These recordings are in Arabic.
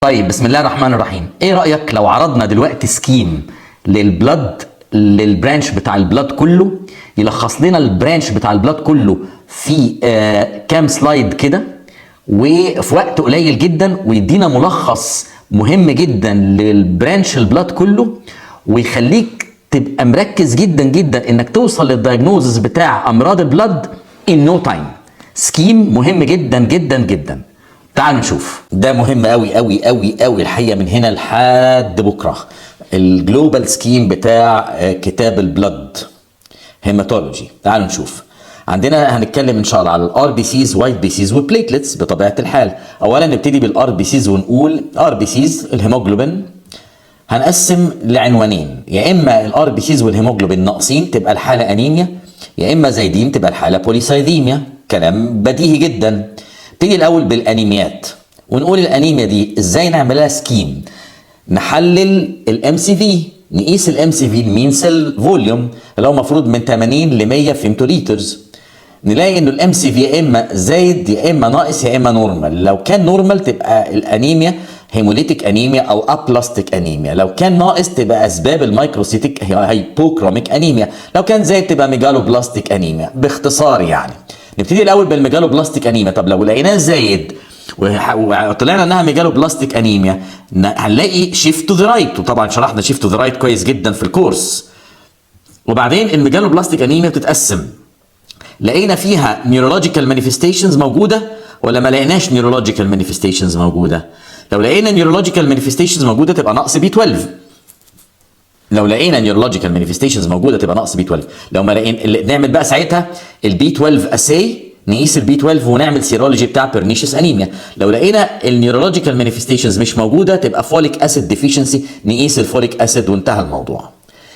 طيب بسم الله الرحمن الرحيم. ايه رأيك لو عرضنا دلوقتي سكيم للبرانش بتاع البلاد كله، يلخص لنا البرانش بتاع البلاد كله في كام سلايد كده وفي وقت قليل جدا، ويدينا ملخص مهم جدا للبرانش البلاد كله، ويخليك تبقى مركز جدا جدا انك توصل للدايجنوزس بتاع امراض البلاد in no time. سكيم مهم جدا جدا جدا. تعالوا نشوف. ده مهم قوي قوي قوي قوي الحقيقه من هنا لحد بكره. الجلوبال سكيم بتاع كتاب البلد هيماتولوجي. تعالوا نشوف. عندنا هنتكلم ان شاء الله على الار بي سيز، وايت بي سيز، وبليتلتس بطبيعه الحال. اولا نبتدي بالار بي سيز ونقول ار بي سيز الهيموجلوبين هنقسم لعنوانين، يا اما الار بي سيز والهيموجلوبين ناقصين تبقى الحاله انيميا، يا اما زايدين تبقى الحاله بوليسايديميا. كلام بديهي جدا. نبتدي الاول بالانيميات ونقول الانيميا دي ازاي نعملها سكيم. نحلل الام سي في، نقيس الام سي في المين سيل فوليوم اللي هو المفروض من 80 ل 100 فيمتوليترز. نلاقي انه الام سي في يا اما زايد يا اما ناقص يا اما نورمال. لو كان نورمال تبقى الانيميا هيموليتيك انيميا او ابلاستيك انيميا، لو كان ناقص تبقى اسباب المايكروسيتيك هايبوكروميك انيميا، لو كان زايد تبقى ميجالوبلاستيك انيميا. باختصار يعني نبتدي الاول بالميجالوبلاستيك انيميا. طب لو لقيناه زايد وطلعنا انها ميجالوبلاستيك انيميا، هنلاقي شيفت تو ذا رايت، وطبعا شرحنا شيفت تو ذا رايت كويس جدا في الكورس. وبعدين الميجالوبلاستيك انيميا بتتقسم، لقينا فيها نيورولوجيكال مانيفستيشنز موجوده ولا ما لقيناش نيورولوجيكال مانيفستيشنز موجوده. لو لقينا نيورولوجيكال مانيفستيشنز موجوده تبقى نقص بي 12. لو لقينا نيورولوجيكال مانيفستيشنز موجوده تبقى نقص بي 12. لو ما لقينا نعمل بقى ساعتها البي 12 اساي، نقيس البي 12 ونعمل سيرولوجي بتاع بيرنيشس انيميا. لو لقينا النيورولوجيكال مانيفستيشنز مش موجوده تبقى فوليك اسيد ديفيشنسي، نقيس الفوليك اسيد وانتهى الموضوع.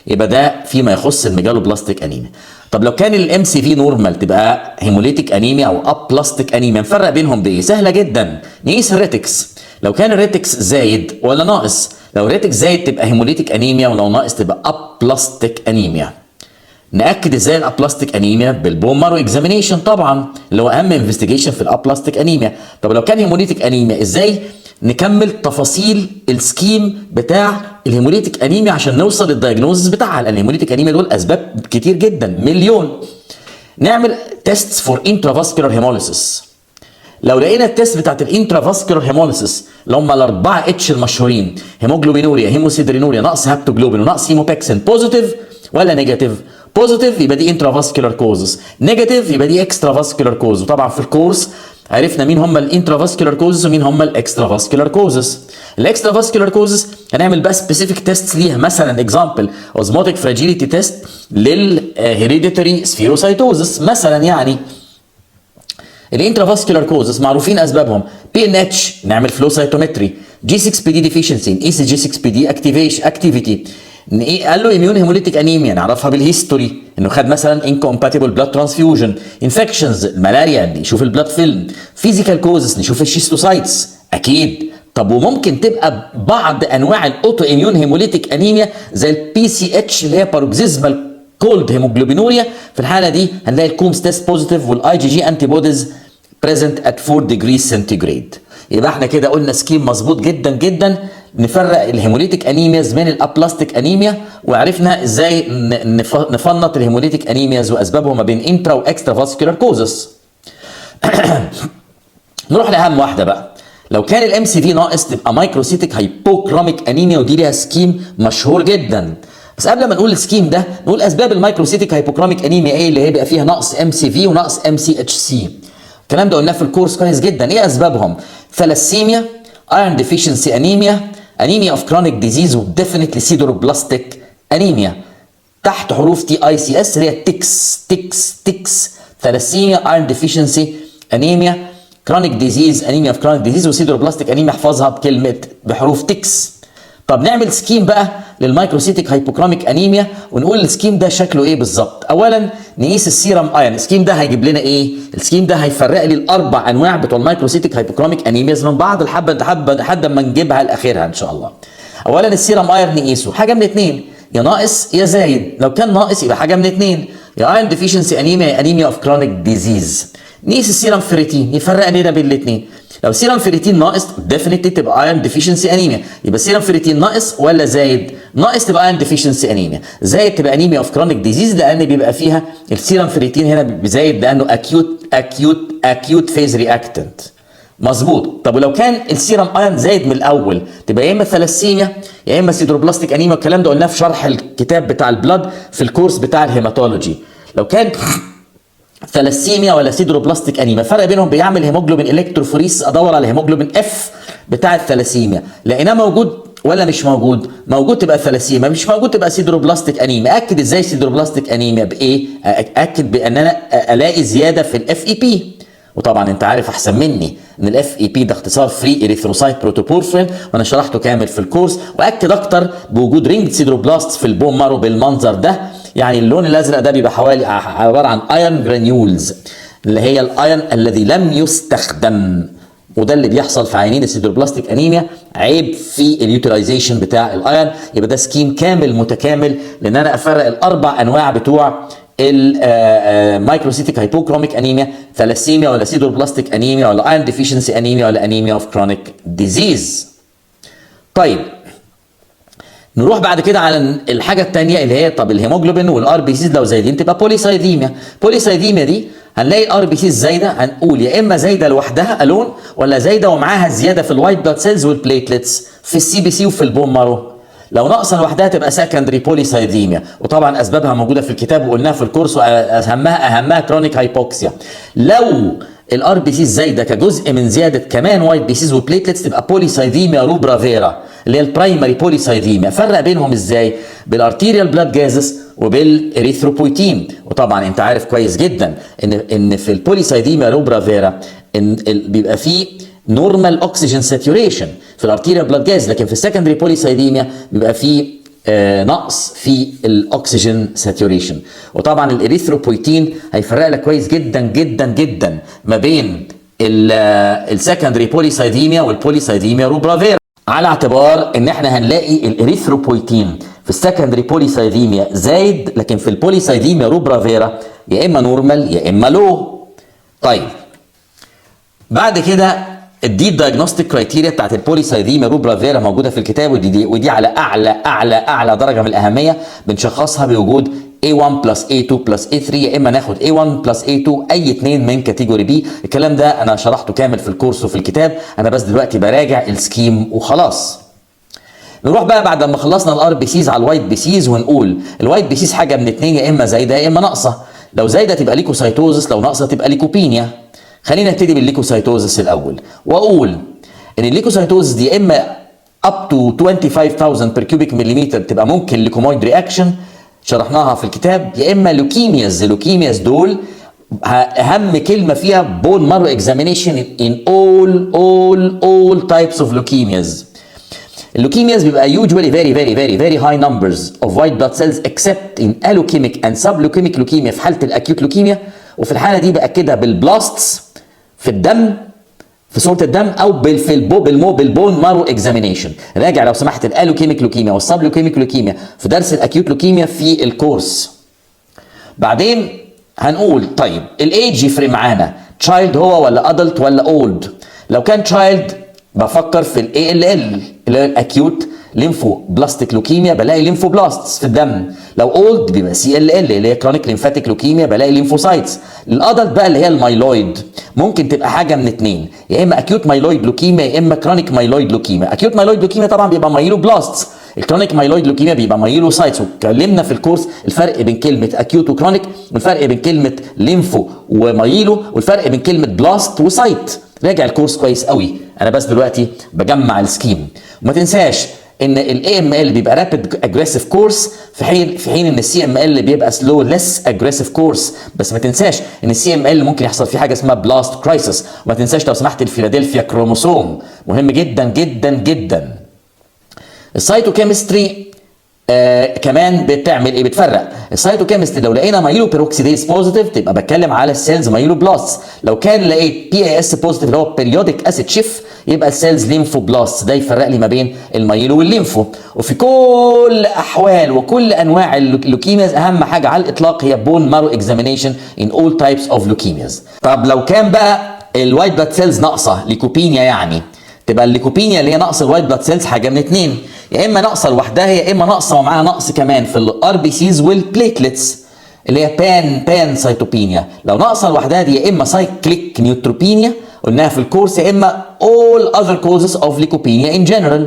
يبقى ده فيما يخص الميجالوبلاستيك انيميا. طب لو كان الام سي في نورمال تبقى هيموليتيك انيميا او ابلاستيك انيميا. نفرق بينهم بايه؟ سهله جدا. نقيس الريتكس، لو كان الريتكس زايد ولا ناقص. لو الريتكس زايد تبقى هيموليتيك انيميا، ولو ناقص تبقى ابلاستيك انيميا. ناكد ازاي الابلاستيك انيميا؟ بالبون مارو اكزامينيشن طبعا، اللي هو اهم انفستيجيشن في الابلاستيك انيميا. طب لو كان هيموليتيك انيميا ازاي نكمل تفاصيل السكيم بتاع الهيموليتيك انيميا عشان نوصل للدايجنوزس بتاعها، لان الهيموليتيك انيميا دول اسباب كتير جدا، مليون. نعمل تيستس فور انترافاسكولار هيموليسيس. لو لقينا التيست بتاعت الانترافاسكولار هيموليسيس اللي هم الاربعه اتش المشهورين، هيموجلوبينوريا، هيموسيدرينوريا، نقص هابتوجلوبين ونقص هيموبكسين، بوزيتيف ولا نيجاتيف؟ بوزيتيف يبقى دي انترافاسكولار كوزز، نيجاتيف يبقى دي اكسترافاسكولار كوز. وطبعا في الكورس عرفنا مين هم الانترافاسكولار كوزز ومين هم الاكسترافاسكولار كوزز. الاكسترافاسكولار كوزز هنعمل بقى سبيسيفيك تيست ليها، مثلا اكزامبل اوزموتيك فراجيليتي تيست للهيريديتري سفيروسايتوزس مثلا. يعني الانترافاسكولار كوزز معروفين اسبابهم، بي ان اتش نعمل فلو سايتومتري، جي 6 بي دي ديفيشنسي نقيس جي 6 بي دي اكتيفيتي. قال له اميون هيموليتيك انيميا نعرفها بالهيستوري، انه خد مثلا انكومباتيبل بلاد ترانسفيوجن. انفكشنز الملاريا نشوف البلاد فيلم. فيزيكال كوزز نشوف الشيستوسايتس اكيد. طب وممكن تبقى بعض انواع الاوتو اميون هيموليتيك انيميا زي البي سي اتش اللي هي باروكسيزمال كولد هيموجلوبينوريا. في الحاله دي هنلاقي الكومز تيست بوزيتيف والاي جي جي انتي بوديز بريزنت ات 4 ديجري سنتيجريد. يبقى احنا كده قلنا سكيم مظبوط جدا جدا. نفرق الهيموليتيك انيمياز من الابلاستيك انيميا، وعرفنا ازاي نفنط الهيموليتيك انيمياز واسبابهم ما بين انترا واكسترا فاسكولار كوزس. نروح لاهم واحده بقى. لو كان الام سي في ناقص تبقى مايكروسيتيك هايبوكروميك انيميا، ودي ليها سكيم مشهور جدا. بس قبل ما نقول السكيم ده نقول اسباب المايكروسيتيك هايبوكروميك انيميا ايه اللي هيبقى فيها نقص ام سي في ونقص ام سي اتش سي. الكلام ده قلناه في الكورس كويس جدا. ايه اسبابهم؟ ثلاسيميا، ايرون ديفيشنسي انيميا، انيميا اوف كرونيك ديزيز، وديفينتلي سيدروبلاستيك انيميا. تحت حروف تي اي سي اس اللي هي تكس. ثلاسيميا، ايرون ديفيشنسي انيميا، كرونيك ديزيز، انيميا اوف كرونيك ديزيز، وسيدروبلاستيك انيميا. احفظها بكلمه بحروف تكس. طب نعمل سكيم بقى للمايكروسيتيك هايبوكروميك انيميا ونقول السكيم ده شكله ايه بالظبط. اولا نقيس السيرم ايرون. السكيم ده هيجيب لنا ايه؟ السكيم ده هيفرق لي الاربع انواع بتوع المايكروسيتيك هايبوكروميك انيمياز من بعض لحد ما نجيبها لاخرها ان شاء الله. اولا السيرم ايرون نقيسه حاجه من اتنين، يا ناقص يا زايد. لو كان ناقص يبقى حاجه من اتنين، يا ايرون ديفيشنسي انيميا يا انيميا اوف كرونيك ديزيز. نقيس السيرم فيريتين، يفرق لنا بين الاثنين. لو سيرم فيريتين ناقص ديفينتلي تبقى ايرون ديفيشنسي انيميا. يبقى سيرم فيريتين ناقص ولا زايد؟ ناقص تبقى ايرون ديفيشنسي انيميا، زايد تبقى انيميا اوف كرونيك ديزيز، لان بيبقى فيها السيرم فيريتين هنا زايد لانه اكيوت فيز رياكتنت. مظبوط. طب ولو كان السيرم ايرون زايد من الاول تبقى يا اما ثلاسيميا يا اما سيدروبلاستيك انيميا، والكلام ده قلناه في شرح الكتاب بتاع البلاد في الكورس بتاع الهيماتولوجي. لو كان ثلاسيميا ولا سيدروبلاستيك انيميا، الفرق بينهم بيعمل هيموجلوبين الكتروفوريس، ادور على هيموجلوبين اف بتاع الثلاسيميا، لقيناه موجود ولا مش موجود؟ موجود تبقى ثلاسيميا، مش موجود تبقى سيدروبلاستيك انيميا. اكد ازاي سيدروبلاستيك انيميا بايه؟ اكد بان انا الاقي زياده في الاف اي بي، وطبعا انت عارف احسن مني ان الاف اي بي ده اختصار فري اريثروسايت بروتوبورفين، وانا شرحته كامل في الكورس. واكد اكتر بوجود رينج سيدروبلاست في البون مارو بالمنظر ده، يعني اللون الازرق ده بيبقى حوالي عباره عن ايرون جرانيولز اللي هي الايرون الذي لم يستخدم، وده اللي بيحصل في عينين السيدروبلاستيك انيميا، عيب في اليوتيلايزيشن بتاع الايرون. يبقى ده سكيم كامل متكامل لان انا افرق الاربع انواع بتوع المايكروسيتيك هايبوكروميك انيميا، ثلاسيميا ولا سيدروبلاستيك انيميا ولا ايرون ديفيشنسي انيميا ولا انيميا اوف كرونيك ديزيز. طيب نروح بعد كده على الحاجه الثانيه اللي هي طب الهيموجلوبين والار بي سيز لو زايدين تبقى بوليسايديميا. بوليسايديميا دي هنلاقي الار بي سيز زايده، هنقول يا اما زايده لوحدها الون ولا زايده ومعاها زياده في الوايت بلاد سيلز والبليتلتس في السي بي سي وفي البون مارو. لو ناقصه لوحدها تبقى سكندري بوليسايديميا، وطبعا اسبابها موجوده في الكتاب وقلناها في الكورس، واهمها كرونيك هايبوكسيا. لو الار بي سيز زايده كجزء من زياده كمان وايت بي سيز وبليتلتس تبقى بوليسايديميا روبرا فيرا اللي هي البرايمري بوليسايديميا. فرق بينهم ازاي؟ بالارتيريال بلاد جازس وبالاريثروبويتين. وطبعا انت عارف كويس جدا ان في البوليسايديميا روبرا فيرا بيبقى فيه نورمال اوكسجين ساتوريشن في الارتيريال بلاد جاز، لكن في السكندري بوليسايديميا بيبقى فيه نقص في الاكسجين ساتوريشن. وطبعا الاريثروبويتين هيفرق لك كويس جدا جدا جدا ما بين السكندري بوليسايديميا والبوليسايديميا روبرا فيرا، على اعتبار ان احنا هنلاقي الاريثروبويتين في السكندري بوليسايديميا زايد، لكن في البوليسايديميا روبرا فيرا يا اما نورمال يا اما لو. طيب بعد كده الدي دايجنوستيك كرايتيريا بتاعت البوليسايديميا روبرا فيرا موجوده في الكتاب، ودي على اعلى درجه من الاهميه. بنشخصها بوجود A1 بلس A2 بلس A3، يا اما ناخد A1 بلس A2 اي اثنين من كاتيجوري بي. الكلام ده انا شرحته كامل في الكورس وفي الكتاب، انا بس دلوقتي براجع السكيم وخلاص. نروح بقى بعد ما خلصنا الار بي سيز على الوايت بي سيز، ونقول الوايت بي سيز حاجه من اتنين، يا اما زايده يا اما ناقصه. لو زايده تبقى ليكوسايتوزس، لو ناقصه تبقى ليكوبينيا. خلينا نبتدي بالليكوسايتوزس الاول، واقول ان الليكوسايتوزس دي اما up to 25,000 بير كيوبيك مليمتر تبقى ممكن ليكومويد رياكشن شرحناها في الكتاب، يا اما لوكيمياز. اللوكيمياز دول اهم كلمه فيها بون مارو اكزامينيشن in all types of leukemias. اللوكيمياز بيبقى usually very high numbers of white blood cells except in allochemic and subleukemic leukemia في حاله الاكيوت لوكيميا، وفي الحاله دي باكدها بالبلاستس في الدم في صوره الدم او في بالبون مارو اكزامينيشن. راجع لو سمحت الالوكيميك لوكيميا والسبلوكيميك لوكيميا في درس الاكيوت لوكيميا في الكورس. بعدين هنقول طيب الايدج يفرق معانا، تشايلد هو ولا ادلت ولا اولد؟ لو كان تشايلد بفكر في الاي ال ال اللي هي الاكيوت ليمفو بلاستيك لوكيميا، بلاقي ليمفو بلاستس في الدم. لو اولد بيبقى سي ال ال اللي هي كرونيك ليمفاتيك لوكيميا، بلاقي ليمفوسايتس. الادلت بقى اللي هي المايلويد ممكن تبقى حاجه من اتنين، يا اما اكيوت مايلويد لوكيميا يا اما كرونيك مايلويد لوكيميا. اكيوت مايلويد لوكيميا طبعا بيبقى مايلو بلاستس، الكرونيك مايلويد لوكيميا بيبقى مايلو سايتس. واتكلمنا في الكورس الفرق بين كلمه اكيوت وكرونيك، والفرق بين كلمه ليمفو ومايلو، والفرق بين كلمه بلاست وسايت. راجع الكورس كويس قوي، انا بس دلوقتي بجمع السكيم. وما تنساش ان الاي ام ال بيبقى رابيد اجريسيف كورس، في حين ان السي ام ال بيبقى سلو ليس اجريسيف كورس. بس ما تنساش ان السي ام ال ممكن يحصل فيه حاجه اسمها بلاست كرايسيس. وما تنساش لو سمحت الفيلادلفيا كروموسوم مهم جدا جدا جدا. السيتوكيمستري كمان بتعمل ايه؟ بتفرق. السيتوكيمستري لو لقينا مايلو بيروكسيديز بوزيتيف تبقى بتكلم على السيلز مايلو بلاست، لو كان لقيت بي اي اس بوزيتيف اللي هو بيريودك اسيد شيف يبقى السيلز ليمفو بلاست. ده يفرق لي ما بين المايلو والليمفو. وفي كل احوال وكل انواع اللوكيمياز اهم حاجه على الاطلاق هي بون مارو اكزامينيشن ان اول تايبس اوف لوكيمياز. طب لو كان بقى الوايت بلاد سيلز ناقصه، ليكوبينيا يعني، تبقى الليكوبينيا اللي هي نقص الوايت بلاد سيلز حاجه من اتنين، يا اما ناقصه لوحدها يا اما ناقصه ومعاها نقص كمان في الار بي سيز والبليتلتس اللي هي بان سايتوبينيا. لو ناقصه لوحدها دي يا اما سايكليك نيوتروبينيا قلناها في الكورس، يا اما all other causes of leukopenia in general.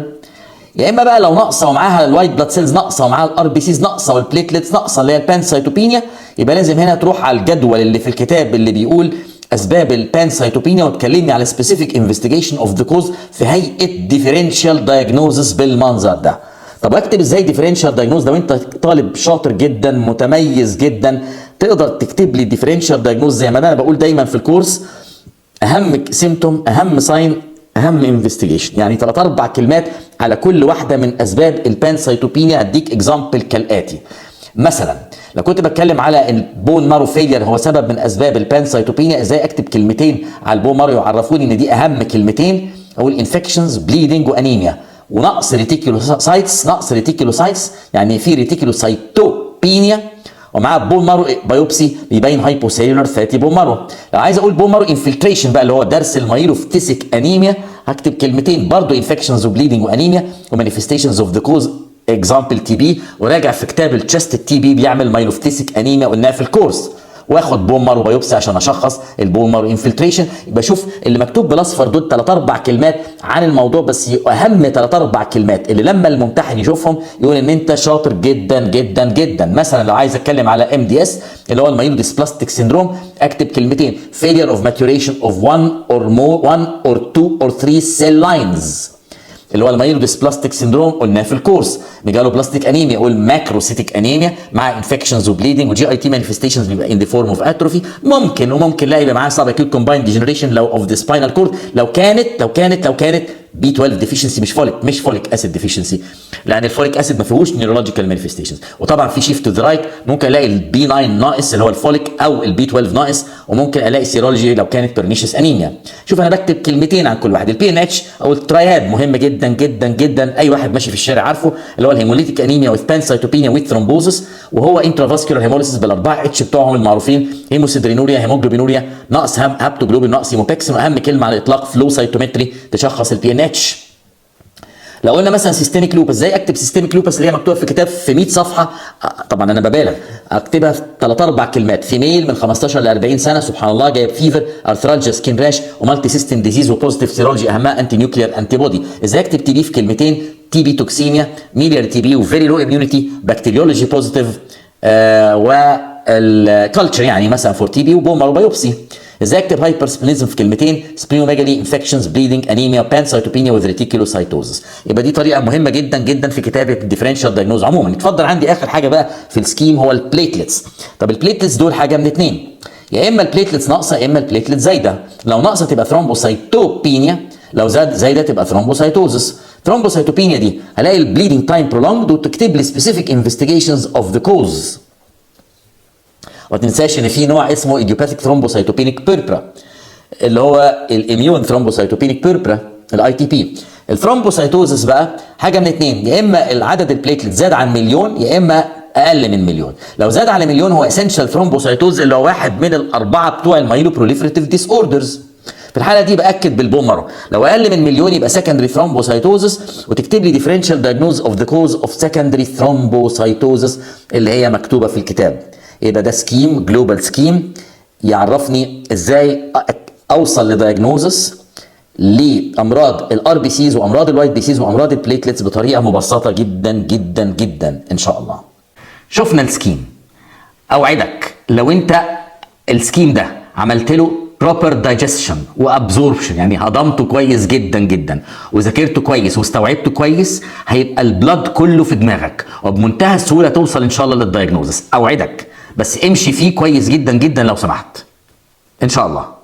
يا اما بقى لو ناقصه ومعاها الوايت بلاد سيلز ناقصه ومعاها الار بي سيز ناقصه والبليتلتس ناقصه اللي هي البانسايتوبينيا، يبقى لازم هنا تروح على الجدول اللي في الكتاب اللي بيقول اسباب البانسايتوبينيا وتكلمني على specific investigation of the cause في هيئه differential diagnosis بالمنظر ده. طب اكتب ازاي differential diagnosis؟ لو انت طالب شاطر جدا متميز جدا تقدر تكتب لي differential diagnosis زي ما انا بقول دايما في الكورس، اهم سيمتوم، اهم ساين، اهم انفستيجيشن، يعني 3-4 كلمات على كل واحده من اسباب البانسايتوبينيا. اديك اكزامبل كالاتي. مثلا لو كنت بتكلم على البون مارو فيلير هو سبب من اسباب البانسايتوبينيا، ازاي اكتب كلمتين على البون مارو يعرفوني ان دي اهم كلمتين؟ اقول انفكشنز، بليدنج، وانيميا، ونقص ريتيكولوسايتس. نقص ريتيكولوسايتس يعني في ريتيكولوسايتوبينيا ومعاه بون مارو بايوبسي بيبين هايبوسيلولار فاتي بون مارو. لو عايز اقول بون مارو انفلتريشن بقى اللي هو درس المايلوفتيسيك انيميا هكتب كلمتين برضو انفكشنز وبليدنج وانيميا ومانيفستيشنز اوف ذا كوز اكزامبل تي بي، وراجع في كتاب التشست التي بي بيعمل مايلوفتيسيك انيميا قلناها في الكورس، واخد بون مارو بايوبسي عشان اشخص البون مارو انفلتريشن. يبقى شوف اللي مكتوب بالاصفر دول 3-4 كلمات عن الموضوع، بس اهم 3-4 كلمات اللي لما الممتحن يشوفهم يقول ان انت شاطر جدا جدا جدا. مثلا لو عايز اتكلم على ام دي اس اللي هو المايلوديسبلاستيك سيندروم اكتب كلمتين failure of maturation of one or two or three cell lines اللي هو المايلوديسبلاستيك سيندروم قلناه في الكورس. ميجالوبلاستيك انيميا والماكروسيتيك انيميا مع انفكشنز وبليدنج وجي اي تي مانيفستيشنز بيبقى ان ذا فورم اوف اتروفي. ممكن لا يبقى معاه سب اكيوت كومبايند ديجنريشن لو اوف ذا سباينال كورد لو كانت بي 12 ديفيشنسي مش فوليك اسيد ديفيشنسي، لان الفوليك اسيد ما فيهوش نيورولوجيكال مانيفستيشنز. وطبعا في شيفت تو ذا رايت ممكن الاقي البي 9 ناقص اللي هو الفوليك او البي 12 ناقص، وممكن الاقي سيرولوجي لو كانت بيرنيشس انيميا. شوف انا بكتب كلمتين عن كل واحد. البي ان اتش او التراياد مهم جدا جدا جدا، اي واحد ماشي في الشارع عارفه، اللي هو الهيموليتيك انيميا وذ بانسايتوبينيا وذ ثرومبوزس، وهو انترافاسكولار هيموليسيس بالاربعه اتش بتوعهم المعروفين، هيموسيدرينوريا، هيموجلوبينوريا، نقص هابتوجلوبين، نقص هيموبكسين، واهم كلمه على الاطلاق فلو سايتومتري تشخص البي ان اتش. لو قلنا مثلا سيستميك لوبس، ازاي اكتب سيستميك لوبس اللي هي مكتوبه في كتاب في 100 صفحه؟ طبعا انا ببالغ، اكتبها في 3-4 كلمات. فيميل من 15 ل 40 سنه، سبحان الله، جايب فيفر، ارثرالجيا، سكين راش، ومالتي سيستم ديزيز، وبوزيتيف سيرولوجي اهمها انتي نيوكليير انتي بودي. ازاي اكتب تي بي في كلمتين؟ تي بي توكسيميا، ميليار تي بي، وفيري لو اميونيتي، بكتيريولوجي بوزيتيف، والكالتشر يعني مثلا فور تي بي، وبون مارو بايوبسي. ازاي اكتب هايبرسبلينزم في كلمتين؟ سبلينوميجالي، انفكشنز، بليدنج، انيميا، بانسايتوبينيا وذ ريتيكولوسايتوزس. يبقى دي طريقه مهمه جدا جدا في كتابه الديفرنشال دايجنوز عموما. اتفضل عندي اخر حاجه بقى في السكيم هو البليتلتس. طب البليتلتس دول حاجه من اتنين، يا اما البليتلتس ناقصه يا اما البليتلت زايده. لو ناقصه تبقى ثرومبوسايتوبينيا، لو زايده تبقى ثرومبوسايتوزس. ثرومبوسايتوبينيا دي هلاقي البليدنج تايم برولونجد، وتكتب لي سبيسيفيك انفستيجيشنز اوف ذا كوز. وما تنساش ان في نوع اسمه ايديوباثيك ثرومبوسايتوبينيك بيربرا اللي هو الاميون ثرومبوسايتوبينيك بيربرا الاي تي بي. الثرومبوسايتوزس بقى حاجه من اتنين، يا اما العدد البليتلت زاد عن مليون يا اما اقل من مليون. لو زاد على مليون هو اسينشال ثرومبوسايتوز اللي هو واحد من الاربعه بتوع المايلو بروليفريتيف ديس اوردرز. في الحاله دي باكد بالبون مارو. لو اقل من مليون يبقى سكندري ثرومبوسايتوزس، وتكتب لي ديفرنشال دايجنوز اوف ذا كوز اوف سكندري ثرومبوسايتوزس اللي هي مكتوبه في الكتاب. يبقى ده سكيم، جلوبال سكيم، يعرفني ازاي اوصل لدايجنوزس لامراض الار بي سيز وامراض الوايت بي سيز وامراض البليتلتس بطريقه مبسطه جدا جدا جدا ان شاء الله. شفنا السكيم. اوعدك لو انت السكيم ده عملت له proper digestion وابزوربشن، يعني هضمته كويس جدا جدا وذاكرته كويس واستوعبته كويس، هيبقى البلاد كله في دماغك وبمنتهى السهوله توصل ان شاء الله للدايجنوزس. اوعدك، بس امشي فيه كويس جدا جدا لو سمحت ان شاء الله.